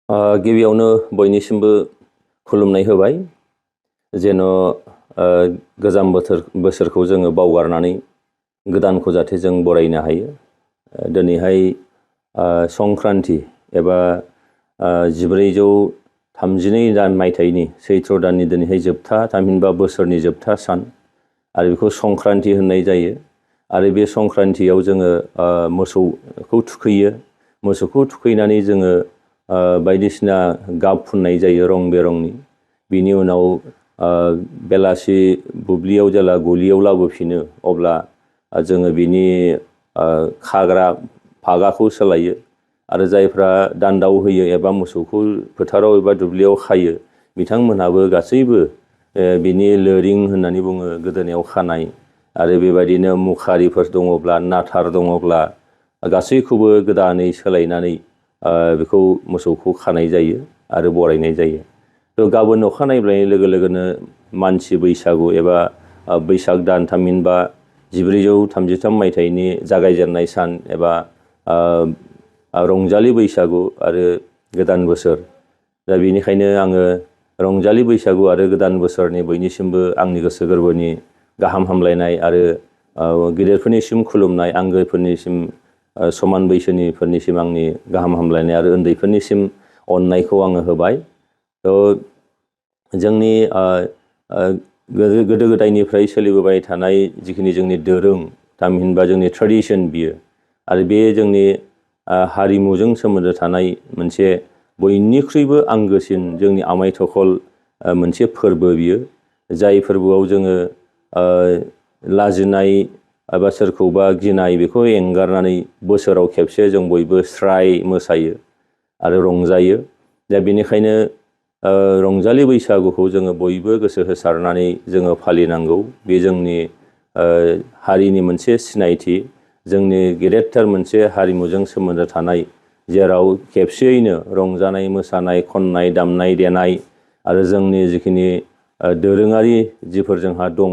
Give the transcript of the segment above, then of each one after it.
गिबियावनो बयनिसिमबो खुलुमनाय होबाय जेन' गोजाम बोसोरखौ जोङो बावगारनानै गोदानखौ जाहाथे जों बरायनो हायो। दिनैहाय संक्रान्ति एबा 1432 मायथाइनि सैत्र दाननि दिनैहाय जोबथा थामहिनबा बोसोरनि जोबथा सान आरो बेखौ संक्रान्ति होननाय जायो। आरो बे संक्रान्तियाव जोङो मोसौखौ थुखैयो। मोसौखौ थुखैनानै जोङो बायदिसिना गाब फुननाय जायो रं बेरंनि। बिनि उनाव बेलासि बुब्लियाव जेला गलियाव लाबोफिनो अब्ला जोङो बिनि खाग्रा फागाखौ सोलायो आरो जायफ्रा दान्दाव होयो एबा मोसौखौ फोथाराव एबा दुब्लियाव खायो बिथांमोनहाबो गासैबो बिनि लोरिं होननानै बुङो गोदोनायाव खानाय आरो बेबायदिनो मुखारिफोर दङब्ला नाथार दङब्ला गासैखौबो गोदानै सोलायनानै बेखौ मोसौखौ खानाय जायो आरो बरायनाय जायो। थ' गाबोन अखानायब्लाय लोगो लोगोनो मानसि बैसागु एबा बैसाग दान थामहिनबा 1433 मायथाइनि जागायजेननाय सान एबा रंजालि बैसागु आरो गोदान बोसोर। दा बेनिखायनो आङो रंजालि बैसागु आरो गोदान बोसोरनि बयनिसिमबो आंनि गोसो गोरबोनि गाहाम हामलायनाय आरो गिदिरफोरनिसिम खुलुमनाय, आंगोफोरनिसिम समान बैसोनिफोरनिसिम आंनि गाहाम हामलायनाय आरो उन्दैफोरनिसिम अननायखौ आङो होबाय। थ' जोंनि गोदो गोदायनिफ्राय सोलिबोबाय थानाय जिखिनि जोंनि दोरों थामहिनबा जोंनि ट्रेडिसन बियो आरो बे जोंनि हारिमुजों सोमोन्दो थानाय मोनसे बयनिख्रुइबो आंगोसिन जोंनि आमाय थखल मोनसे फोरबो बियो। जाय फोरबोआव जोङो लाजिनाय एबा सोरखौबा गिनाय बेखौ एंगारनानै बोसोराव खेबसे जों बयबो स्राय मोसायो आरो रंजायो। दा बेनिखायनो रंजालि बैसागुखौ जोङो बयबो गोसो होसारनानै जोङो फालिनांगौ। बे जोंनि हारिनि मोनसे सिनायथि, जोंनि गेदेरथार मोनसे हारिमुजों सोमोन्दो थानाय, जेराव खेबसेयैनो रंजानाय मोसानाय खननाय दामनाय देनाय आरो जोंनि जिखिनि दोरोङारि जिफोर जोंहा दङ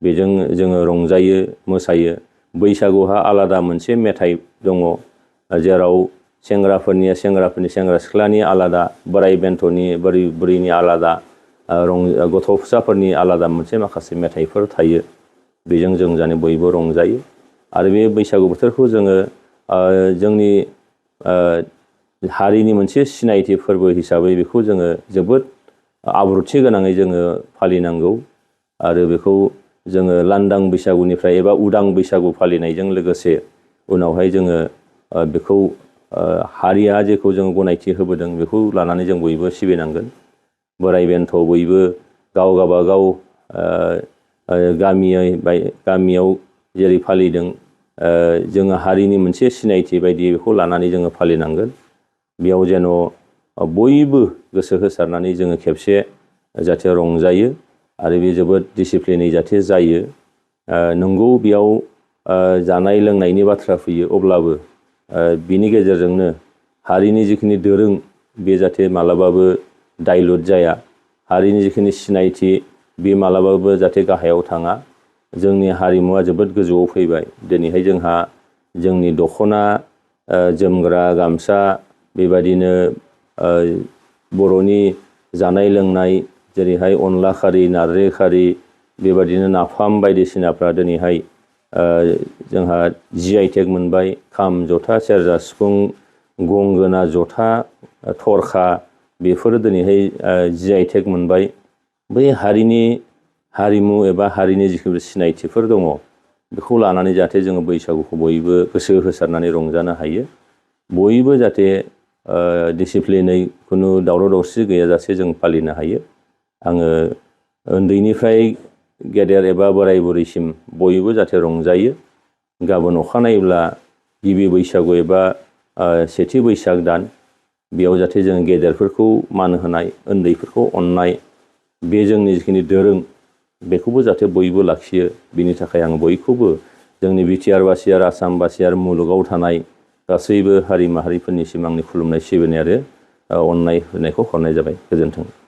बेजों जोङो रंजायो मोसायो। बैसागुहा आलादा मोनसे मेथाइ दङ जेराव सेंग्राफोरनि सेंग्रा सिख्लानि आलादा, बोराइ बेन्थ'नि बुरैनि आलादा, गथ'साफोरनि आलादा मोनसे माखासे मेथाइफोर थायो। बेजों जों जाने बयबो रंजायो आरो बे बैसागु बोथोरखौ जोङो जोंनि हारिनि मोनसे सिनायथि फोरबो हिसाबै बेखौ जोङो जोबोद आब्रुथि गोनाङै जोङो फालिनांगौ आरो बेखौ जोङो लांदां बैसागुनिफ्राय एबा उदां बैसागु फालिनायजों लोगोसे उनावहाय जोङो बेखौ हारिया जेखौ जों गनायथि होबोदों बेखौ लानानै जों बयबो सिबिनांगोन। बोराइ बेन्थ' बयबो गाव गाबागाव गामियाव जेरै फालिदों जोङो हारिनि मोनसे सिनायथि बायदि बेखौ लानानै जोङो फालिनांगोन। बेयाव जेन' बयबो गोसो होसारनानै जोङो खेबसे जाहाथे रंजायो आरो बे जोबोद डिसिप्लिनै जाहाथे जायो। नंगौ बेयाव जानाय लोंनायनि बाथ्रा फैयो, अब्लाबो बिनि गेजेरजोंनो हारिनि जिखिनि दोरों बे जाहाथे मालाबाबो डाइलुट जाया। हारिनि जिखिनि सिनायथि बे मालाबाबो जाहाथे गाहायाव थाङा। जोंनि हारिमुवा जोबोद गोजौआव फैबाय। दिनैहाय जोंहा जोंनि दख'ना, जोमग्रा, गामसा, बेबादिनो बर'नि जानाय लोंनाय जेरैहाय अनला खारि, नारजि खारि, बेबादिनो नाफाम बायदिसिनाफ्रा दिनैहाय जोंहा GI टेग मोनबाय। खाम, जथा, सेरजा, सिफुं, गंगोना, जथा, थरखा बेफोरो दिनैहाय GI टेग मोनबाय। बै हारिमु एबा हारिनि जिखिनि सिनायथिफोर दङ बेखौ लानानै जाहाथे जोङो बैसागुखौ बयबो गोसो होसारनानै रंजानो हायो। बयबो जाहाथे डिसिप्लिनै खुनु दावराव दावसि गैयाजासे जों फालिनो हायो। आङो उन्दैनिफ्राय गेदेर एबा बोराय बुरैसिम बयबो जाहाथे रंजायो। गाबोन अखानायब्ला गिबि बैसागु एबा सेथि बैसाग दान, बेयाव जाहाथे जों गेदेरफोरखौ मान होनाय, उन्दैफोरखौ अननाय, बे जोंनि जिखिनि दोरों बेखौबो जाहाथे बयबो लाखियो। बिनि थाखाय आं बयखौबो जोंनि बिटिआर बासि आरो आसाम बासि आरो मुलुगाव थानाय गासैबो हारि माहारिफोरनिसिम आंनि खुलुमनाय सिबिनाय आरो अननाय होनायखौ हरनाय जाबाय। गोजोन्थों।